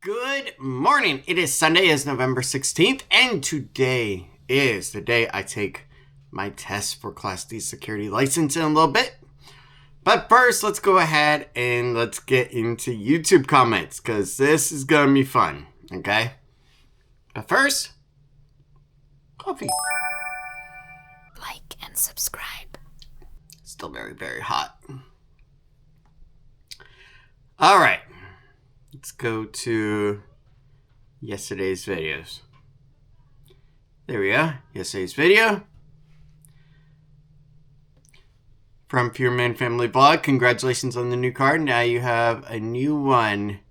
Good morning. It is Sunday, it's November 16th, and today is the day I take my test for Class D security license in a little bit. But first, let's go ahead and let's get into YouTube comments, because this is going to be fun, okay? But first, coffee. Like and subscribe. Still very, very hot. All right. Let's go to yesterday's videos. There we go. Yesterday's video. From Pure Man Family Vlog. Congratulations on the new car. Now you have a new one.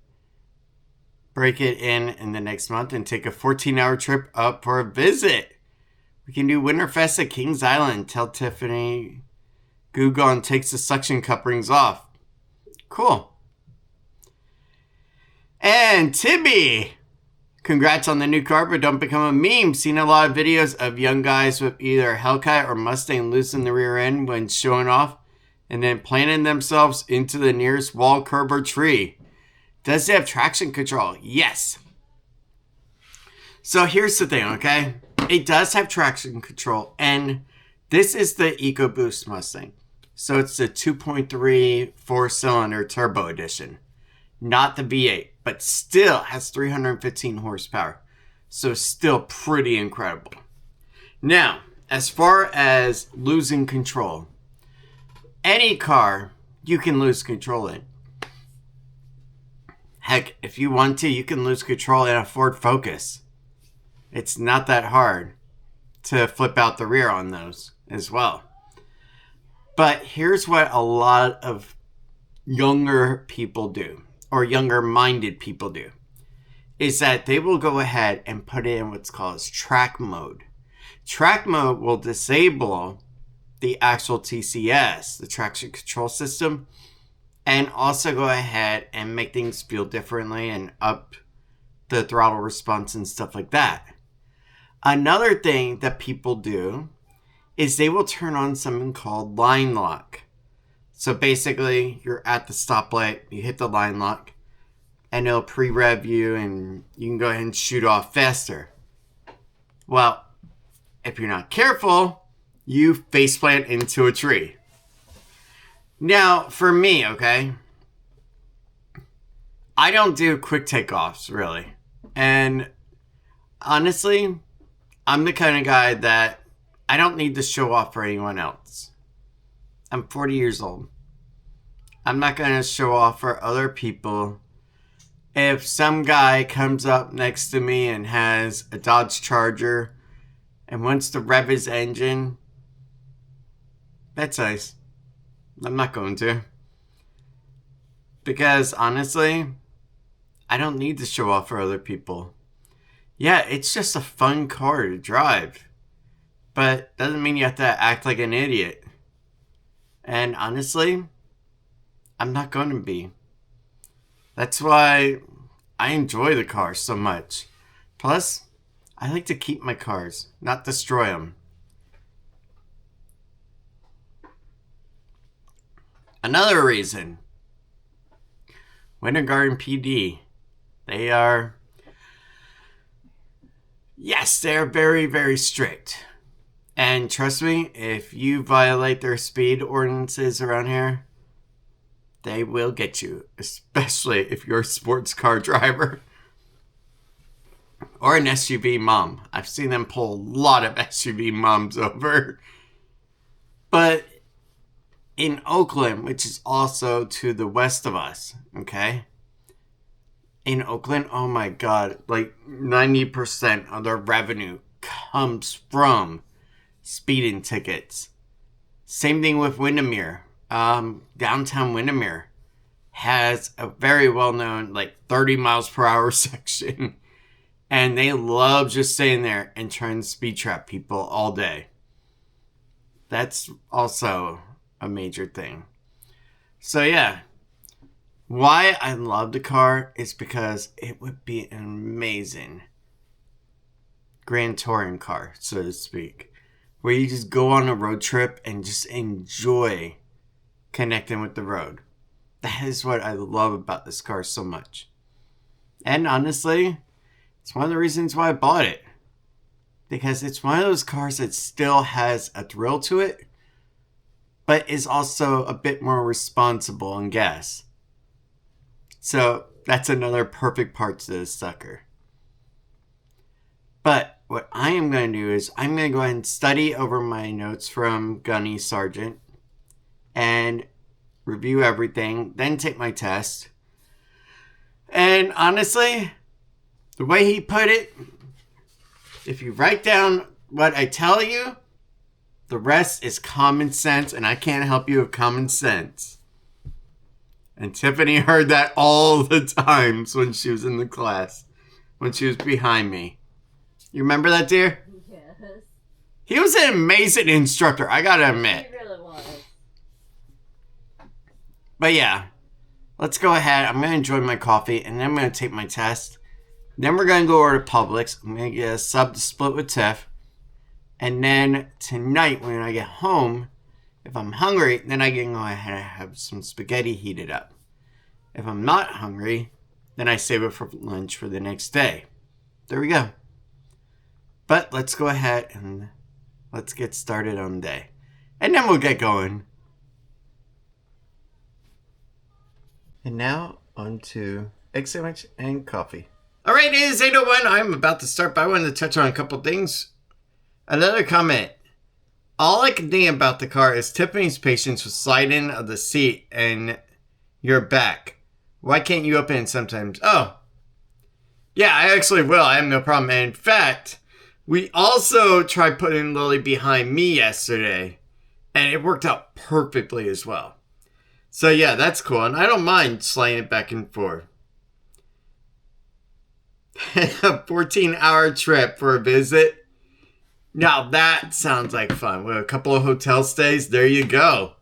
Break it in the next month and take a 14-hour trip up for a visit. We can do Winterfest at Kings Island. Tell Tiffany Kurtz takes the suction cup rings off. Cool. And Tibby, congrats on the new car, but don't become a meme. Seen a lot of videos of young guys with either Hellcat or Mustang loose in the rear end when showing off and then planting themselves into the nearest wall, curb, or tree. Does it have traction control? Yes. So here's the thing, okay? It does have traction control, and this is the EcoBoost Mustang. So it's the 2.3 4-cylinder turbo edition. Not the V8, but still has 315 horsepower. So still pretty incredible. Now, as far as losing control, any car you can lose control in. Heck, if you want to, you can lose control in a Ford Focus. It's not that hard to flip out the rear on those as well. But here's what a lot of younger people do, or younger minded people do, is that they will go ahead and put in what's called track mode. Track mode will disable the actual TCS, the traction control system, and also go ahead and make things feel differently and up the throttle response and stuff like that. Another thing that people do is they will turn on something called line lock. So basically, you're at the stoplight, you hit the line lock, and it'll pre-rev you, and you can go ahead and shoot off faster. Well, if you're not careful, you faceplant into a tree. Now, for me, okay, I don't do quick takeoffs, really. And honestly, I'm the kind of guy that I don't need to show off for anyone else. I'm 40 years old. I'm not going to show off for other people. If some guy comes up next to me and has a Dodge Charger and wants to rev his engine, that's nice. I'm not going to. Because honestly, I don't need to show off for other people. Yeah, it's just a fun car to drive. But doesn't mean you have to act like an idiot. And honestly, I'm not going to be. That's why I enjoy the car so much. Plus, I like to keep my cars, not destroy them. Another reason. Winter Garden PD. They are... Yes, they are very, very strict. And trust me, if you violate their speed ordinances around here, they will get you, especially if you're a sports car driver or an SUV mom. I've seen them pull a lot of SUV moms over. But in Oakland, which is also to the west of us, okay? In Oakland, oh my God, like 90% of their revenue comes from speeding tickets. Same thing with Windermere. Downtown Windermere has a very well-known like 30 miles per hour section, and they love just staying there and trying to speed trap people all day. That's also a major thing. So yeah, why I love the car is because it would be an amazing Grand Touring car, so to speak, where you just go on a road trip and just enjoy connecting with the road. That is what I love about this car so much. And honestly, it's one of the reasons why I bought it. Because it's one of those cars that still has a thrill to it, but is also a bit more responsible on gas. So that's another perfect part to this sucker. But what I am going to do is I'm going to go ahead and study over my notes from Gunny Sargent and review everything, then take my test. And honestly, the way he put it, if you write down what I tell you, the rest is common sense, and I can't help you with common sense. And Tiffany heard that all the times when she was in the class, when she was behind me. You remember that, dear? Yes. He was an amazing instructor, I gotta admit. He really was. But yeah, let's go ahead. I'm gonna enjoy my coffee, and then I'm gonna take my test. Then we're gonna go over to Publix. I'm gonna get a sub to split with Tiff. And then tonight, when I get home, if I'm hungry, then I can go ahead and have some spaghetti heated up. If I'm not hungry, then I save it for lunch for the next day. There we go. But let's go ahead and let's get started on the day. And then we'll get going. And now on to egg sandwich and coffee. All right, it is 8:01. I'm about to start, but I wanted to touch on a couple things. Another comment. All I can think about the car is Tiffany's patience with sliding of the seat and your back. Why can't you open it sometimes? Oh, yeah, I actually will. I have no problem. And in fact, we also tried putting Lily behind me yesterday, and it worked out perfectly as well. So yeah, that's cool. And I don't mind sliding it back and forth. A 14-hour trip for a visit. Now that sounds like fun. With a couple of hotel stays, there you go.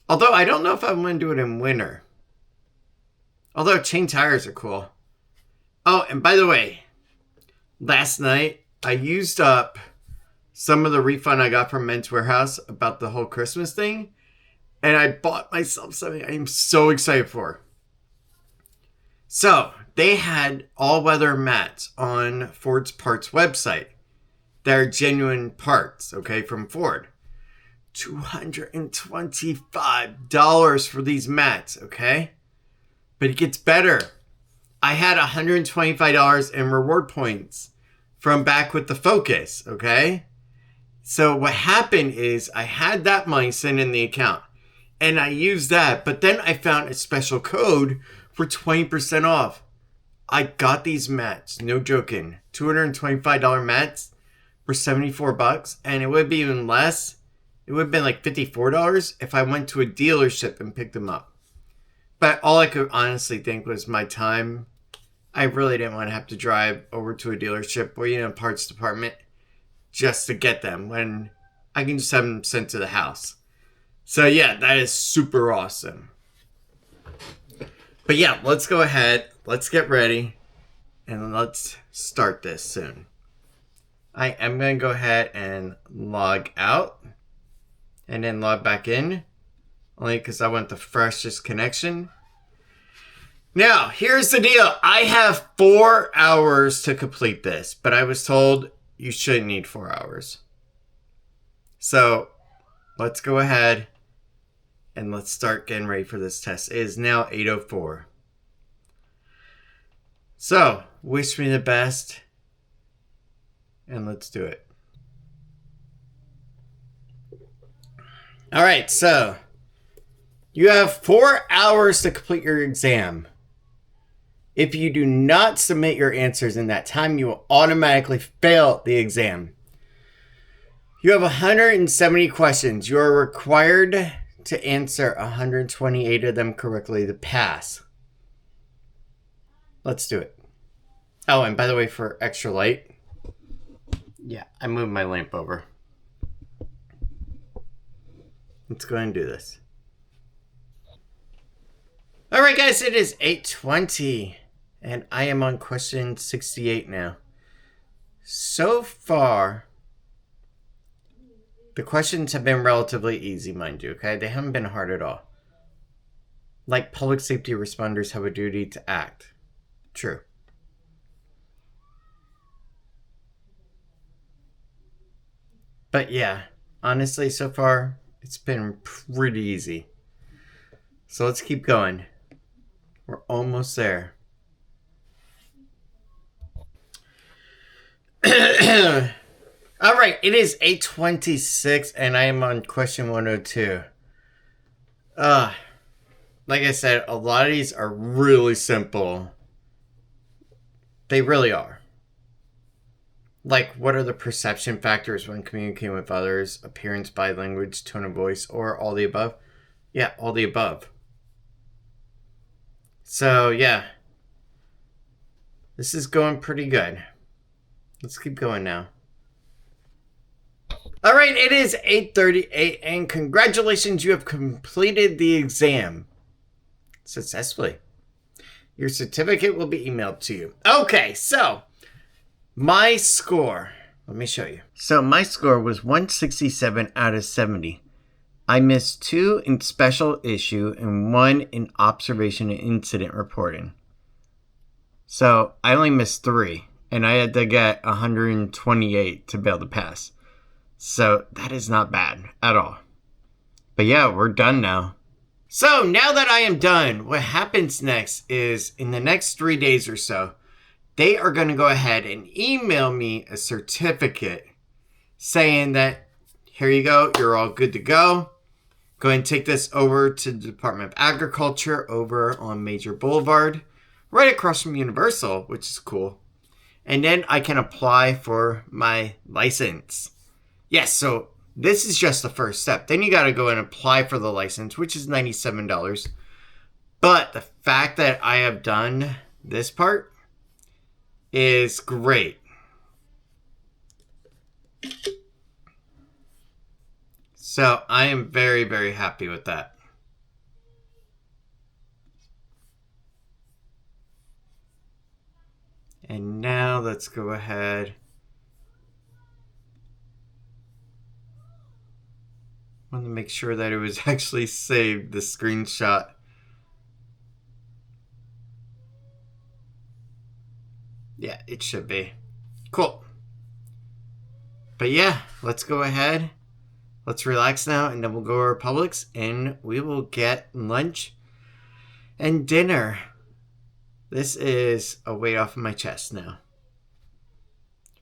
Although I don't know if I want to do it in winter. Although chain tires are cool. Oh, and by the way, last night I used up some of the refund I got from Men's Warehouse about the whole Christmas thing. And I bought myself something I'm so excited for. So, they had all-weather mats on Ford's parts website. They're genuine parts, okay, from Ford. $225 for these mats, okay? But it gets better. I had $125 in reward points from back with the Focus, okay? So what happened is I had that money sent in the account. And I used that, but then I found a special code for 20% off. I got these mats, no joking, $225 mats for $74, and it would be even less. It would have been like $54 if I went to a dealership and picked them up. But all I could honestly think was my time. I really didn't want to have to drive over to a dealership or a parts department just to get them when I can just have them sent to the house. So yeah, that is super awesome. But yeah, let's go ahead. Let's get ready. And let's start this soon. I am going to go ahead and log out. And then log back in. Only because I want the freshest connection. Now, here's the deal. I have 4 hours to complete this. But I was told you shouldn't need 4 hours. So, let's go ahead. And let's start getting ready for this test. It is now 8:04. So, wish me the best. And let's do it. Alright, so. You have 4 hours to complete your exam. If you do not submit your answers in that time, you will automatically fail the exam. You have 170 questions. You are required to answer 128 of them correctly to pass. Let's do it. Oh, and by the way, for extra light, yeah, I moved my lamp over. Let's go ahead and do this. Alright guys, it is 8:20 and I am on question 68 now. So far, the questions have been relatively easy, mind you, okay? They haven't been hard at all. Like public safety responders have a duty to act. True. But yeah, honestly, so far, it's been pretty easy. So let's keep going. We're almost there. All right, it is 8:26 and I am on question 102. Like I said, a lot of these are really simple. They really are. Like, what are the perception factors when communicating with others? Appearance, body language, tone of voice, or all the above? Yeah, all the above. So, yeah. This is going pretty good. Let's keep going now. All right, it is 8:38, and congratulations, you have completed the exam successfully. Your certificate will be emailed to you. Okay, so my score. Let me show you. So my score was 167 out of 70. I missed 2 in special issue and 1 in observation and incident reporting. So I only missed 3, and I had to get 128 to be able to pass. So that is not bad at all. But yeah, we're done now. So now that I am done, what happens next is in the next 3 days or so, they are going to go ahead and email me a certificate saying that, here you go, you're all good to go. Go ahead and take this over to the Department of Agriculture over on Major Boulevard, right across from Universal, which is cool. And then I can apply for my license. Yes, so this is just the first step. Then you got to go and apply for the license, which is $97. But the fact that I have done this part is great. So I am very, very happy with that. And now let's go ahead. I want to make sure that it was actually saved, the screenshot. Yeah, it should be. Cool. But yeah, let's go ahead. Let's relax now, and then we'll go to our Publix, and we will get lunch and dinner. This is a weight off of my chest now.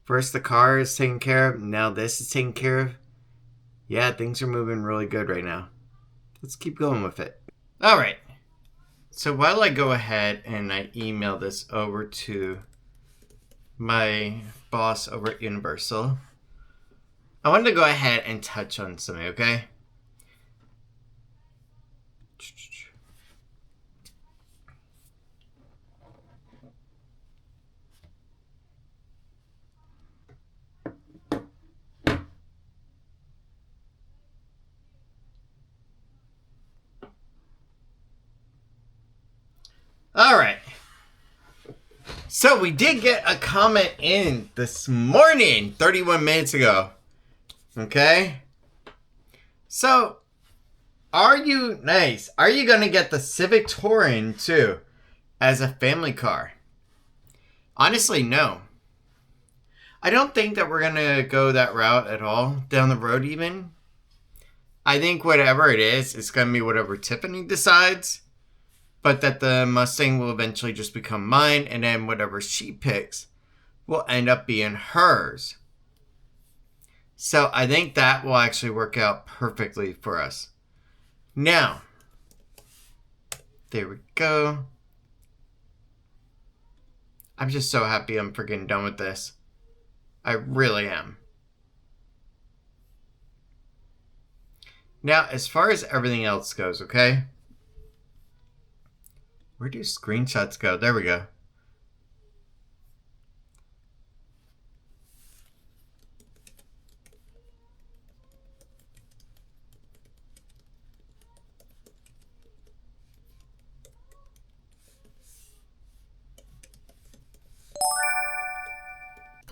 First, the car is taken care of. Now this is taken care of. Yeah, things are moving really good right now. Let's keep going with it. All right. So while I go ahead and I email this over to my boss over at Universal, I wanted to go ahead and touch on something, okay? All right. So we did get a comment in this morning, 31 minutes ago. Okay? So, are you going to get the Civic Touring too as a family car? Honestly, no. I don't think that we're going to go that route at all, down the road even. I think whatever it is, it's going to be whatever Tiffany decides. But that the Mustang will eventually just become mine, and then whatever she picks will end up being hers. So I think that will actually work out perfectly for us. Now, there we go. I'm just so happy I'm freaking done with this. I really am. Now, as far as everything else goes, okay? Where do screenshots go? There we go.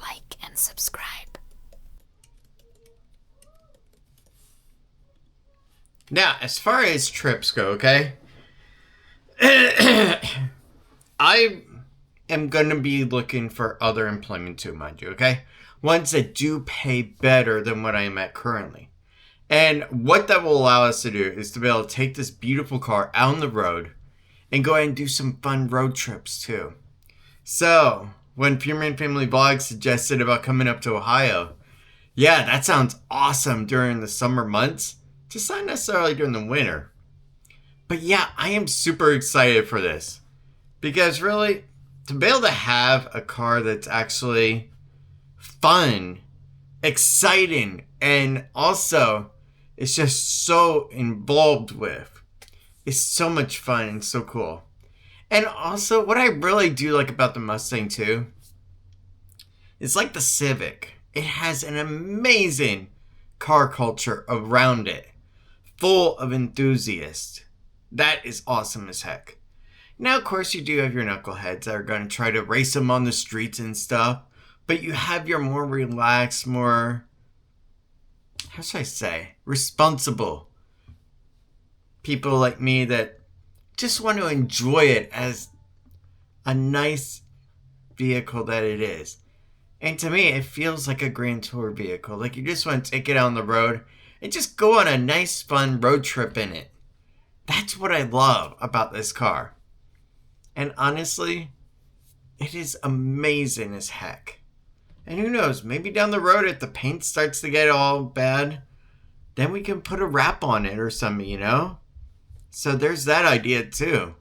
Like and subscribe. Now, as far as trips go, okay? I am going to be looking for other employment too, mind you, okay? Ones that do pay better than what I am at currently. And what that will allow us to do is to be able to take this beautiful car out on the road and go ahead and do some fun road trips too. So, when Fureman Family Vlog suggested about coming up to Ohio, yeah, that sounds awesome during the summer months, just not necessarily during the winter. But yeah, I am super excited for this. Because really, to be able to have a car that's actually fun, exciting, and also it's just so involved with, it's so much fun and so cool. And also, what I really do like about the Mustang too, is like the Civic. It has an amazing car culture around it, full of enthusiasts. That is awesome as heck. Now, of course, you do have your knuckleheads that are going to try to race them on the streets and stuff. But you have your more relaxed, more, how should I say, responsible people like me that just want to enjoy it as a nice vehicle that it is. And to me, it feels like a Grand Tour vehicle. Like you just want to take it on the road and just go on a nice, fun road trip in it. That's what I love about this car. And honestly, it is amazing as heck. And who knows, maybe down the road if the paint starts to get all bad, then we can put a wrap on it or something, you know? So there's that idea too.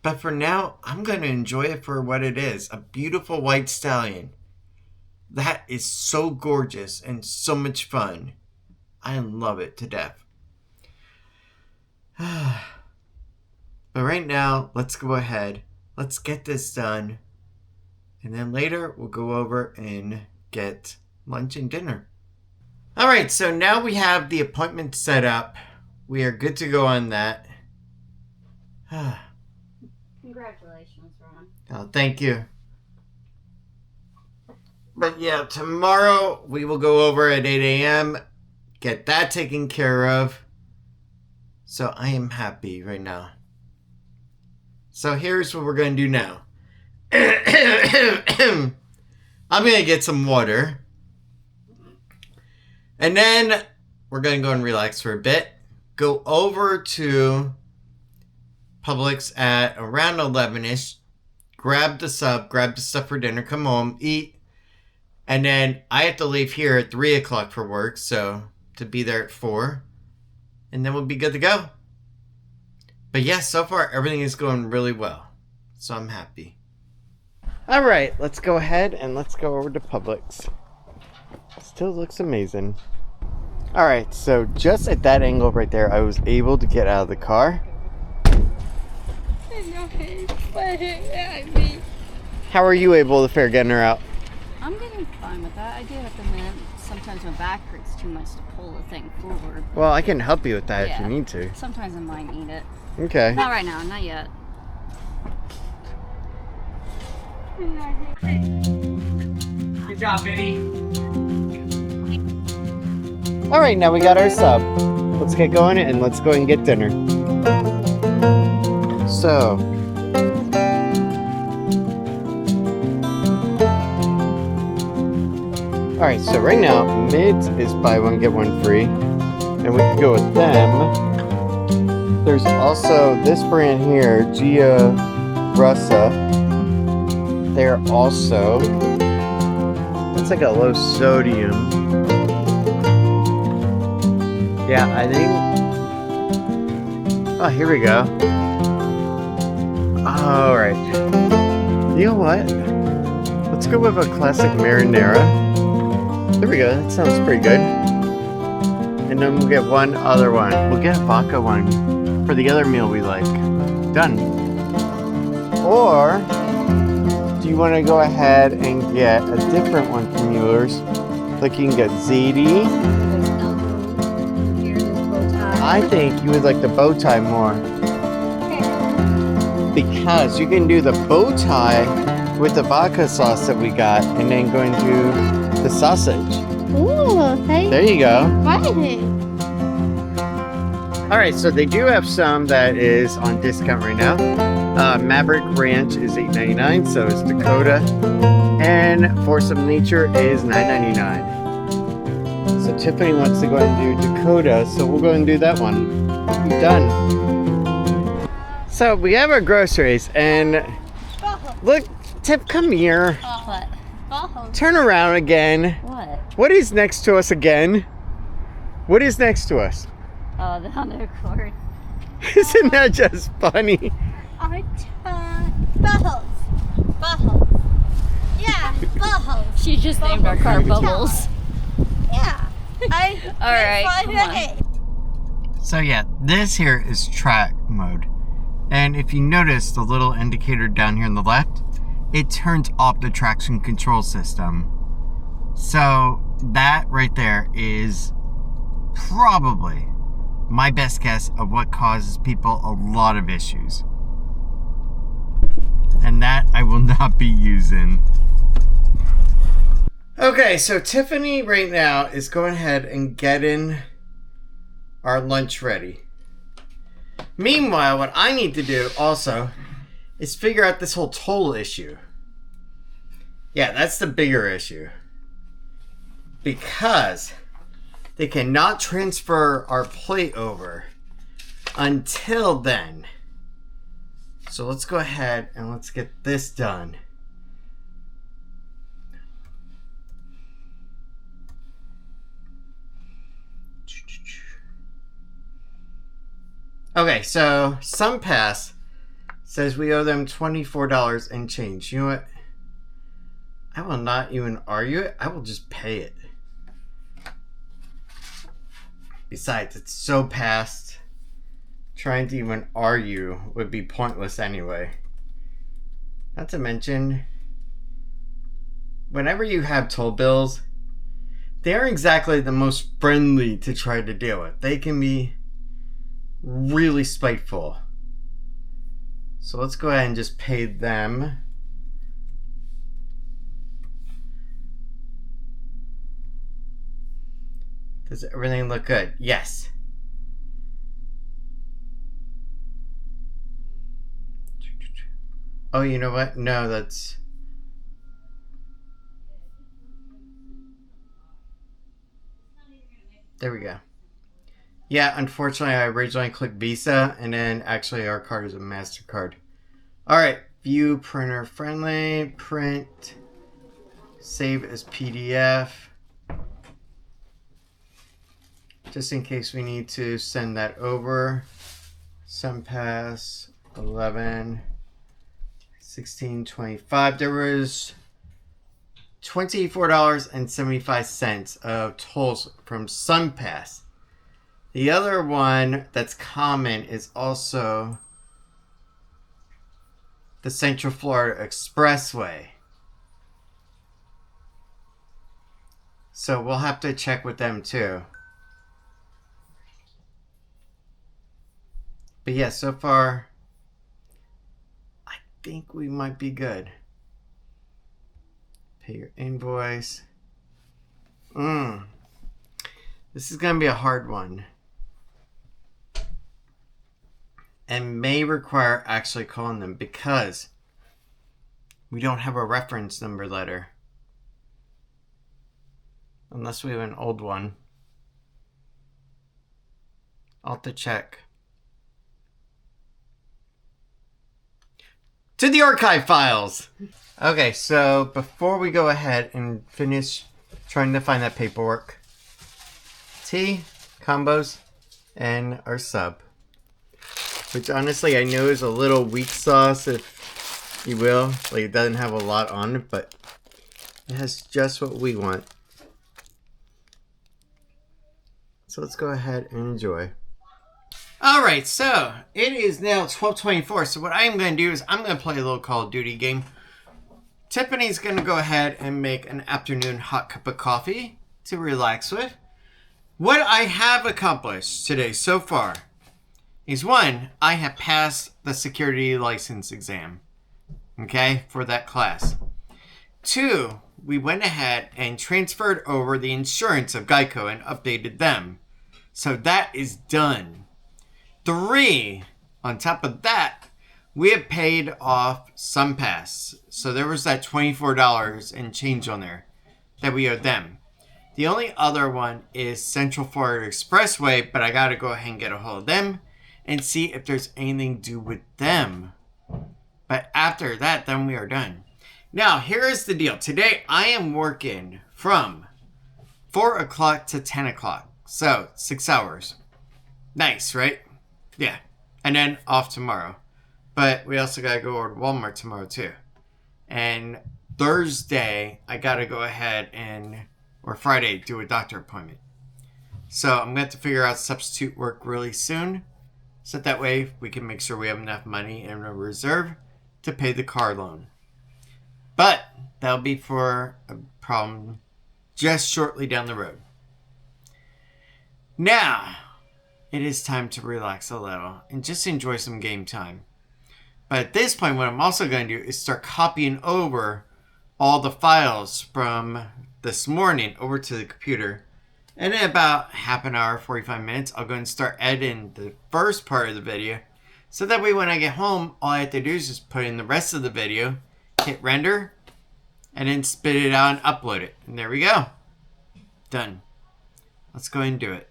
But for now, I'm going to enjoy it for what it is. A beautiful white stallion. That is so gorgeous and so much fun. I love it to death. But right now, let's go ahead. Let's get this done. And then later, we'll go over and get lunch and dinner. All right, so now we have the appointment set up. We are good to go on that. Congratulations, Ron. Oh, thank you. But yeah, tomorrow we will go over at 8 a.m. Get that taken care of. So I am happy right now. So here's what we're going to do now. I'm going to get some water. And then we're going to go and relax for a bit. Go over to Publix at around 11ish. Grab the stuff for dinner. Come home, eat. And then I have to leave here at 3 o'clock for work. So to be there at 4. And then we'll be good to go. But yeah, so far everything is going really well. So I'm happy. Alright, let's go ahead and let's go over to Publix. Still looks amazing. Alright, so just at that angle right there, I was able to get out of the car. How are you able to fare getting her out? I'm getting fine with that. I do have to admit, sometimes my back hurts too much to pull the thing forward. Well, I can help you with that if you need to. Sometimes I might need it. Okay. Not right now, not yet. Good job, Biddy. Alright, now we got our sub. Let's get going and let's go and get dinner. So, alright, so right now, Mids is buy one, get one free. And we can go with them. There's also this brand here, Gia Russa. They're also, it's like a low sodium. Yeah, I think, oh, here we go. Alright. You know what? Let's go with a classic marinara. There we go, that sounds pretty good. And then we'll get one other one. We'll get a vodka one for the other meal we like. Done. Or do you want to go ahead and get a different one from yours? Like you can get ziti. I think you would like the bow tie more. Because you can do the bow tie with the vodka sauce that we got and then go and do the sausage. Ooh, hey. There you go. Right. Alright, so they do have some that is on discount right now. Maverick Ranch is $8.99, so is Dakota. And Force of Nature is $9.99. So Tiffany wants to go ahead and do Dakota, so we'll go ahead and do that one. Done. So we have our groceries, and look, Tiff, come here. What? Turn around again. What? What is next to us again? What is next to us? Oh, the Honda Accord. Isn't that just funny? Bubbles. Bubbles. Yeah, Bubbles. She just named our car Bubbles. Yeah. All right, come on. So yeah, this here is track mode. And if you notice the little indicator down here on the left, it turns off the traction control system. So that right there is probably my best guess of what causes people a lot of issues. And that I will not be using. Okay, so Tiffany right now is going ahead and getting our lunch ready. Meanwhile, what I need to do also is figure out this whole toll issue. Yeah, that's the bigger issue. Because they cannot transfer our plate over until then. So let's go ahead and let's get this done. Okay, so SunPass says we owe them $24 and change. You know what? I will not even argue it. I will just pay it. Besides, it's so past. Trying to even argue would be pointless anyway. Not to mention, whenever you have toll bills, they aren't exactly the most friendly to try to deal with. They can be really spiteful. So let's go ahead and just pay them. Does everything look good? Yes. Oh, you know what? No, that's... There we go. Yeah, unfortunately, I originally clicked Visa, and then actually our card is a MasterCard. Alright, view printer friendly, print, save as PDF. Just in case we need to send that over. SunPass 11 16.25. There was $24.75 of tolls from SunPass. The other one that's common is also the Central Florida Expressway. So we'll have to check with them too. But yeah, so far, I think we might be good. Pay your invoice. This is going to be a hard one. And may require actually calling them because we don't have a reference number letter. Unless we have an old one. I'll have to check. To the archive files! Okay, so before we go ahead and finish trying to find that paperwork, tea, combos, and our sub. Which honestly I know is a little weak sauce, if you will. Like, it doesn't have a lot on it, but it has just what we want. So let's go ahead and enjoy. Alright, so it is now 12:24. So what I'm going to do is I'm going to play a little Call of Duty game. Tiffany's going to go ahead and make an afternoon hot cup of coffee to relax with. What I have accomplished today so far is one, I have passed the security license exam. Okay, for that class. Two, we went ahead and transferred over the insurance of Geico and updated them. So that is done. 3, on top of that, we had paid off SunPass. So there was that $24 and change on there that we owed them. The only other one is Central Florida Expressway, but I got to go ahead and get a hold of them and see if there's anything to do with them. But after that, then we are done. Now, here is the deal. Today, I am working from 4 o'clock to 10 o'clock. So, 6 hours. Nice, right? Yeah. And then off tomorrow. But we also got to go over to Walmart tomorrow, too. And Thursday, I got to go ahead and, or Friday, do a doctor appointment. So, I'm going to have to figure out substitute work really soon. So that way, we can make sure we have enough money in a reserve to pay the car loan. But that'll be for a problem just shortly down the road. Now, it is time to relax a little and just enjoy some game time. But at this point, what I'm also going to do is start copying over all the files from this morning over to the computer. And in about half an hour, 45 minutes, I'll go and start editing the first part of the video. So that way when I get home, all I have to do is just put in the rest of the video, hit render, and then spit it out and upload it. And there we go. Done. Let's go ahead and do it.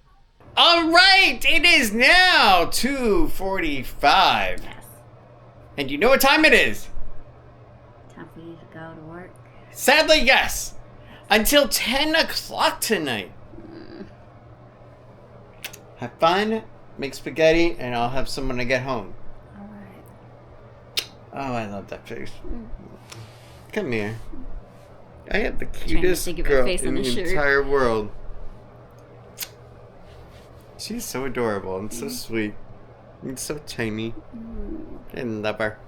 All right, it is now 2:45. Yes. And you know what time it is? Time for you to go to work. Sadly, yes. Until 10 o'clock tonight. Have fun, make spaghetti, and I'll have some when I get home. Alright. Oh, I love that face. Come here. I have the Trying to cutest think of her girl face in on the the shirt. entire world. She's so adorable and so sweet. And so tiny. I love her.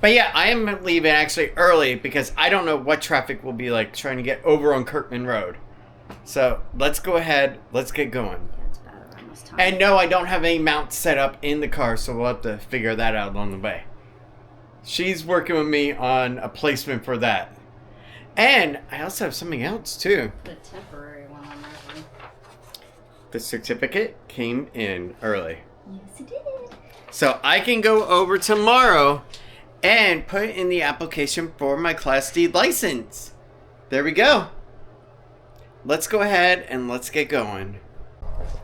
But yeah, I am leaving actually early because I don't know what traffic will be like trying to get over on Kirkman Road. So let's go ahead. Let's get going. Yeah, it's about around this time. And no, I don't have any mounts set up in the car, so we'll have to figure that out along the way. She's working with me on a placement for that. And I also have something else too. The temporary one on that one. The certificate came in early. Yes, it did. So I can go over tomorrow and put in the application for my Class D license. There we go. Let's go ahead and let's get going.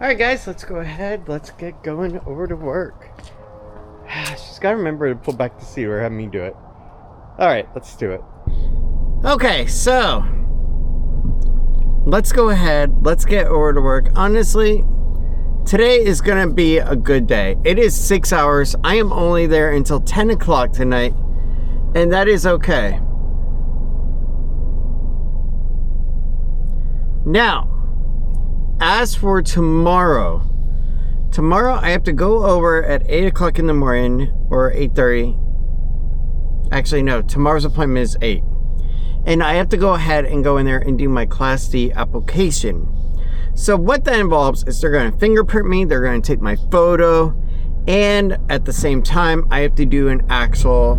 Alright guys, let's go ahead. Let's get going over to work. She's got to remember to pull back the seat or have me do it. Alright, let's do it. Okay, so let's go ahead. Let's get over to work. Honestly, today is going to be a good day. It is 6 hours. I am only there until 10 o'clock tonight, and that is okay. Now, as for tomorrow I have to go over at 8 o'clock in the morning or 8:30. Actually, no, tomorrow's appointment is 8. And I have to go ahead and go in there and do my Class D application. So what that involves is they're going to fingerprint me, they're going to take my photo, and at the same time, I have to do an actual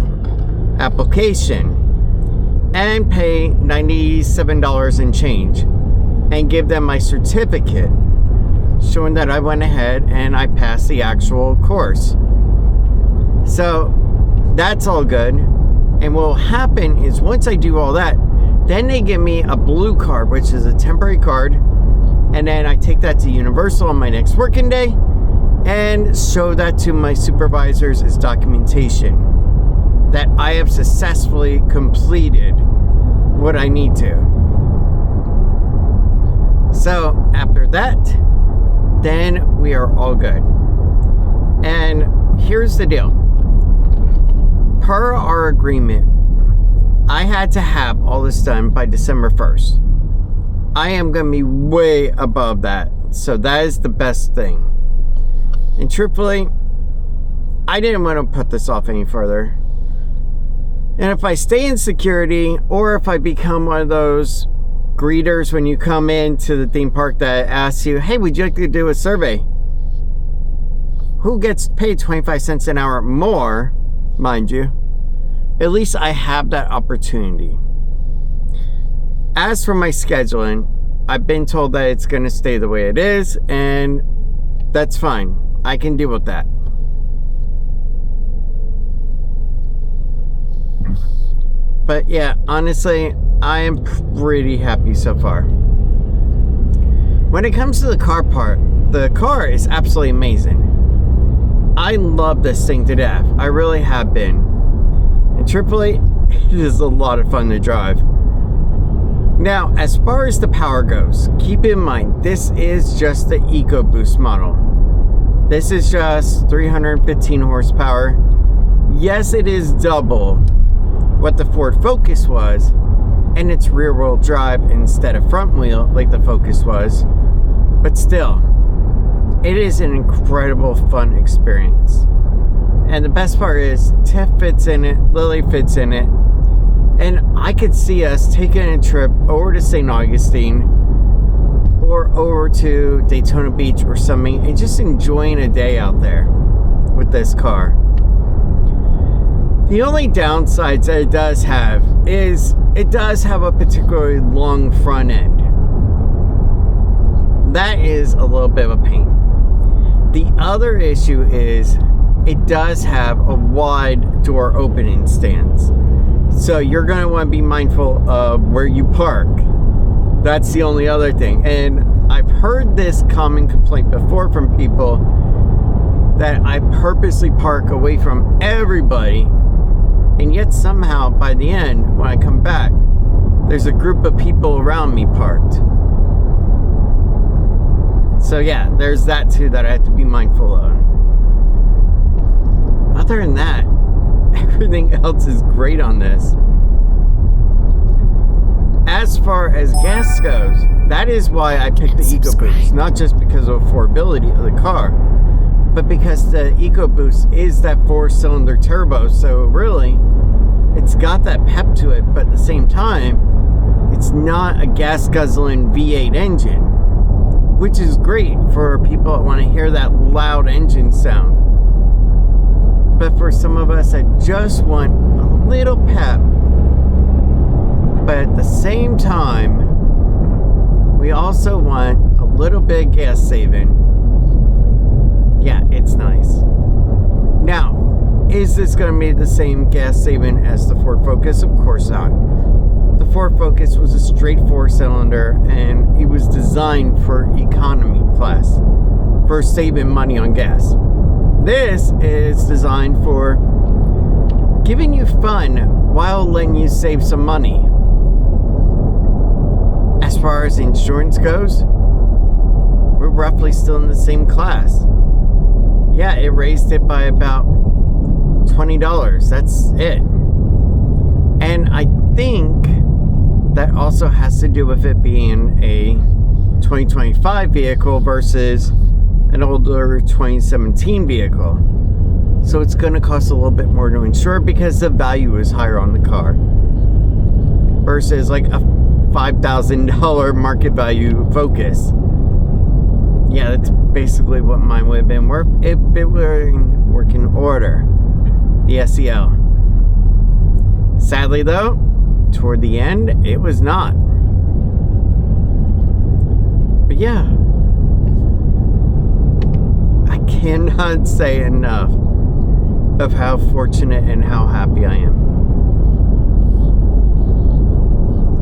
application and pay $97 and change and give them my certificate showing that I went ahead and I passed the actual course. So that's all good. And what will happen is once I do all that, then they give me a blue card, which is a temporary card. And then I take that to Universal on my next working day and show that to my supervisors as documentation that I have successfully completed what I need to. So after that, then we are all good. And here's the deal. Per our agreement, I had to have all this done by December 1st. I am going to be way above that. So that is the best thing. And truthfully, I didn't want to put this off any further. And if I stay in security, or if I become one of those greeters when you come into the theme park that asks you, hey, would you like to do a survey? Who gets paid 25 cents an hour more, mind you? At least I have that opportunity. As for my scheduling, I've been told that it's going to stay the way it is, and that's fine. I can deal with that. But yeah, honestly, I am pretty happy so far. When it comes to the car part, the car is absolutely amazing. I love this thing to death. I really have been. And truthfully, it is a lot of fun to drive. Now, as far as the power goes, keep in mind, this is just the EcoBoost model. This is just 315 horsepower. Yes, it is double what the Ford Focus was, and it's rear-wheel drive instead of front wheel like the Focus was. But still, it is an incredible fun experience. And the best part is, Tiff fits in it, Lily fits in it, and I could see us taking a trip over to St. Augustine or over to Daytona Beach or something and just enjoying a day out there with this car. The only downsides that it does have is it does have a particularly long front end. That is a little bit of a pain. The other issue is it does have a wide door opening stance. So you're going to want to be mindful of where you park. That's the only other thing. And I've heard this common complaint before from people that I purposely park away from everybody, and yet somehow by the end, when I come back, there's a group of people around me parked. So yeah, there's that too that I have to be mindful of. Other than that, everything else is great on this. As far as gas goes, that is why I picked the EcoBoost. Not just because of affordability of the car, but because the EcoBoost is that 4-cylinder turbo. So really, it's got that pep to it, but at the same time, it's not a gas guzzling V8 engine, which is great for people that want to hear that loud engine sound. But for some of us that just want a little pep, but at the same time, we also want a little bit of gas saving. Yeah, it's nice. Now, is this going to be the same gas saving as the Ford Focus? Of course not. The Ford Focus was a straight 4-cylinder, and it was designed for economy class, for saving money on gas. This is designed for giving you fun while letting you save some money. As far as insurance goes, we're roughly still in the same class. Yeah, it raised it by about $20. That's it. And I think that also has to do with it being a 2025 vehicle versus an older 2017 vehicle. So it's going to cost a little bit more to insure because the value is higher on the car versus like a $5,000 market value Focus. Yeah, that's basically what mine would have been worth if it were in working order, the SEL. Sadly though, toward the end, it was not. But yeah, I cannot say enough of how fortunate and how happy I am.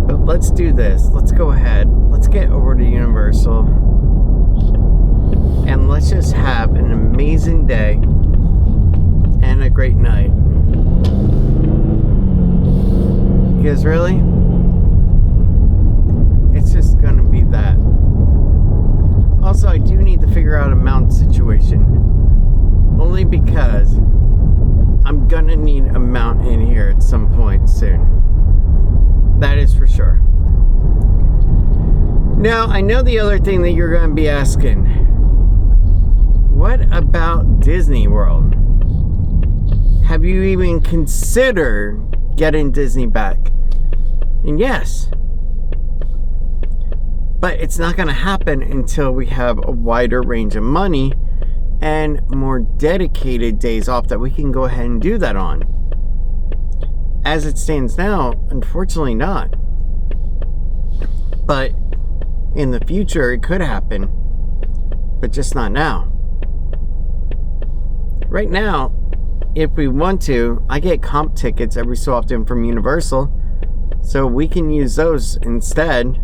But let's do this. Let's go ahead. Let's get over to Universal. And let's just have an amazing day and a great night. Because really, it's just going to be that. Also, I do need to figure out a mount situation. Only because I'm going to need a mount in here at some point soon. That is for sure. Now, I know the other thing that you're going to be asking. What about Disney World? Have you even considered getting Disney back? And yes. But it's not going to happen until we have a wider range of money and more dedicated days off that we can go ahead and do that on. As it stands now, unfortunately not. But in the future, it could happen. But just not now. Right now, if we want to, I get comp tickets every so often from Universal, so we can use those instead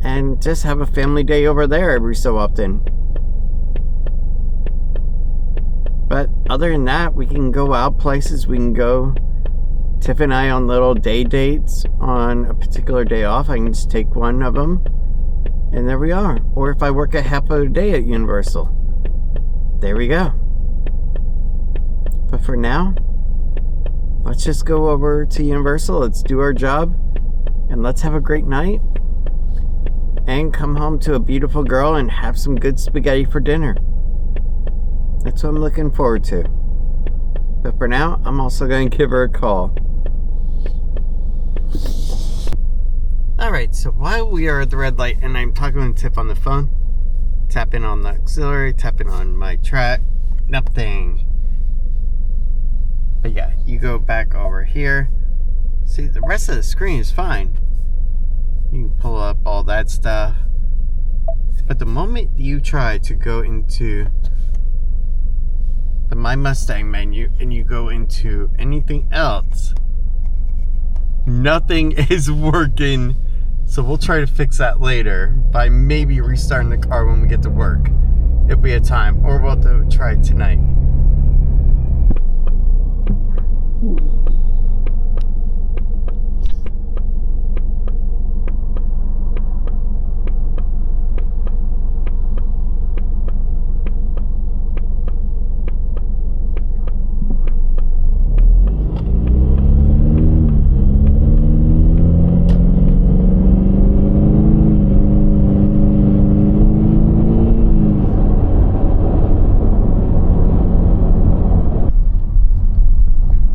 and just have a family day over there every so often. But other than that, we can go out places. We can go, Tiff and I, on little day dates on a particular day off. I can just take one of them, and there we are. Or if I work a half of a day at Universal, there we go. But for now, let's just go over to Universal. Let's do our job, and let's have a great night, and come home to a beautiful girl and have some good spaghetti for dinner. That's what I'm looking forward to. But for now, I'm also going to give her a call. Alright, so while we are at the red light and I'm talking with Tiff on the phone, tapping on the auxiliary, tapping on my track, nothing. But yeah, you go back over here. See, the rest of the screen is fine. You can pull up all that stuff. But the moment you try to go into the My Mustang menu and you go into anything else, nothing is working. So we'll try to fix that later by maybe restarting the car when we get to work, if we have time, or we'll have to try it tonight.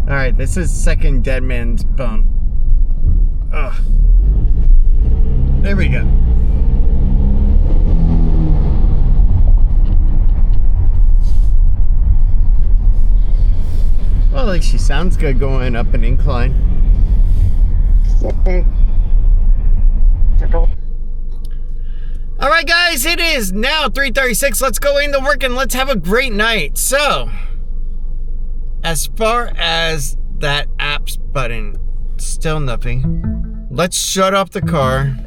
Alright, this is second dead man's bump. Ugh. There we go. Well, like, she sounds good going up an incline. Alright guys, it is now 3:36. Let's go into work and let's have a great night. So, as far as that apps button, still nothing. Let's shut off the car.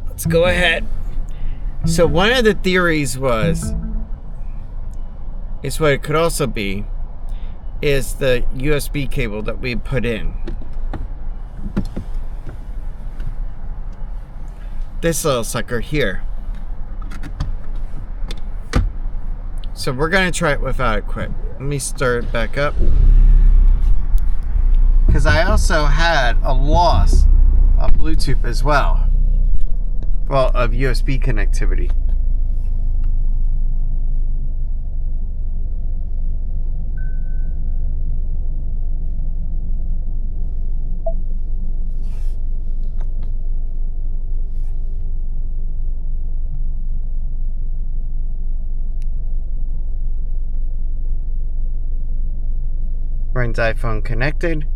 Let's go ahead. So one of the theories is what it could also be, is the USB cable that we put in. This little sucker here. So we're going to try it without it quick. Let me start it back up. Because I also had a loss of Bluetooth as well. Well, of USB connectivity. Ryan's iPhone connected.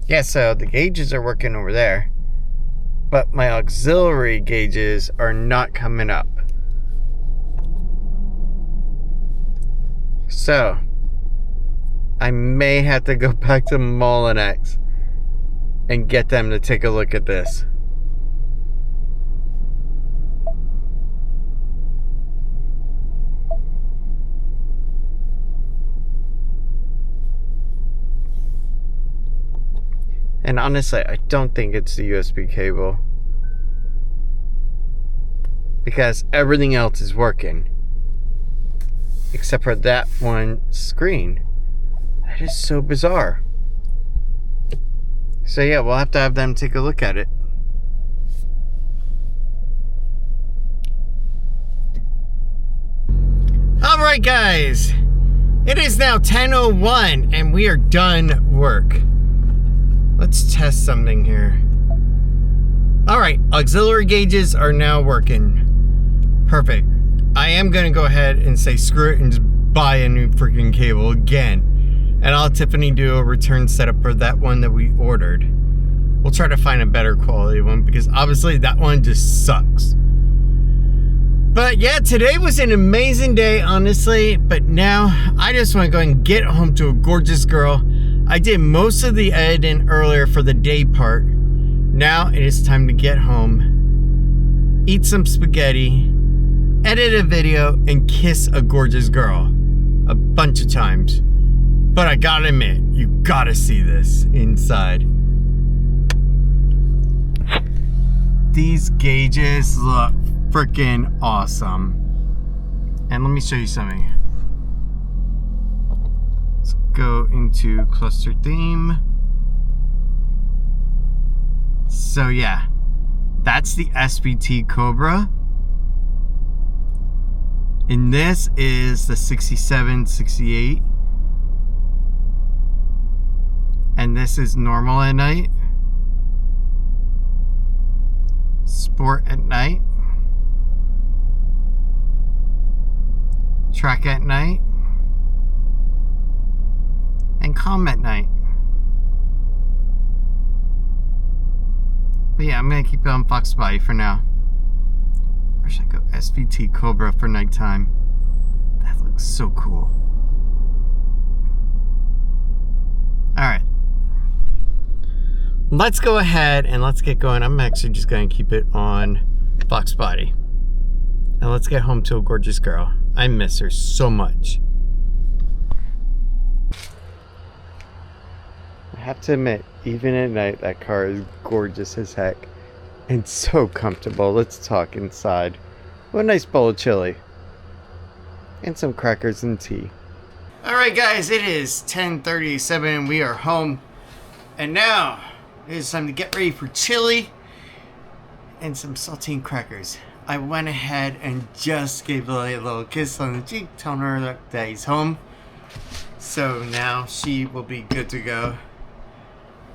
Yeah, so the gauges are working over there, but my auxiliary gauges are not coming up. So I may have to go back to Molinex and get them to take a look at this. And honestly, I don't think it's the USB cable, because everything else is working except for that one screen. That is so bizarre. So yeah, we'll have to have them take a look at it. Alright guys, it is now 10:01 and we are done work. Let's test something here. Alright, auxiliary gauges are now working. Perfect. I am going to go ahead and say screw it and just buy a new freaking cable again. And I'll have Tiffany do a return setup for that one that we ordered. We'll try to find a better quality one because obviously that one just sucks. But yeah, today was an amazing day, honestly. But now I just want to go and get home to a gorgeous girl. I did most of the editing earlier for the day part. Now it is time to get home, eat some spaghetti, edit a video, and kiss a gorgeous girl a bunch of times. But I gotta admit, you gotta see this inside. These gauges look freaking awesome. And let me show you something. Let's go into cluster theme. So yeah, that's the SBT Cobra. And this is the 67, 68. And this is normal at night. Sport at night. Track at night. And calm at night. But yeah, I'm gonna keep it on Fox Body for now. Or should I go SVT Cobra for nighttime? That looks so cool. Alright. Let's go ahead and let's get going. I'm actually just going to keep it on Fox Body. And let's get home to a gorgeous girl. I miss her so much. I have to admit, even at night, that car is gorgeous as heck. And so comfortable. Let's talk inside. What a nice bowl of chili. And some crackers and tea. Alright guys, it is 10:37. We are home. And now it is time to get ready for chili and some saltine crackers. I went ahead and just gave Lily a little kiss on the cheek, telling her that he's home. So now she will be good to go.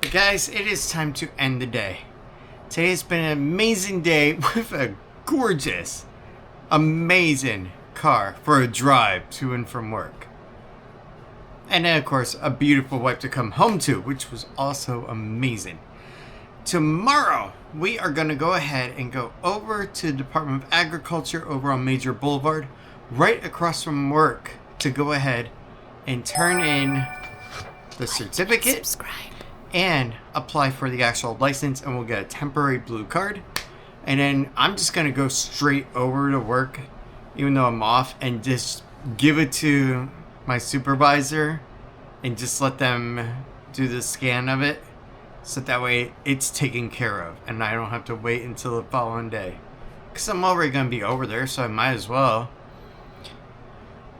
But guys, it is time to end the day. Today has been an amazing day with a gorgeous, amazing car for a drive to and from work. And then of course a beautiful wife to come home to, which was also amazing. Tomorrow we are going to go ahead and go over to the Department of Agriculture over on Major Boulevard, right across from work, to go ahead and turn in the certificate and apply for the actual license, and we'll get a temporary blue card. And then I'm just going to go straight over to work, even though I'm off, and just give it to my supervisor and just let them do the scan of it, so that way it's taken care of and I don't have to wait until the following day, because I'm already going to be over there, so I might as well.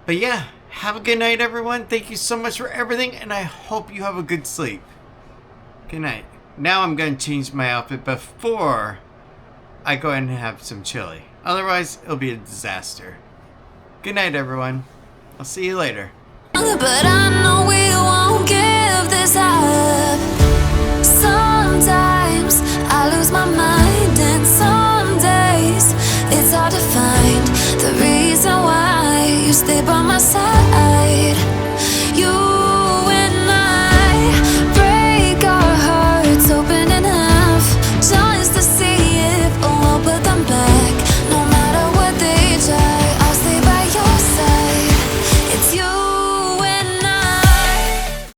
But yeah, have a good night everyone. Thank you so much for everything, and I hope you have a good sleep. Good night. Now I'm going to change my outfit before I go ahead and have some chili. Otherwise, it'll be a disaster. Good night, everyone. I'll see you later. But I know we won't give this up. Sometimes I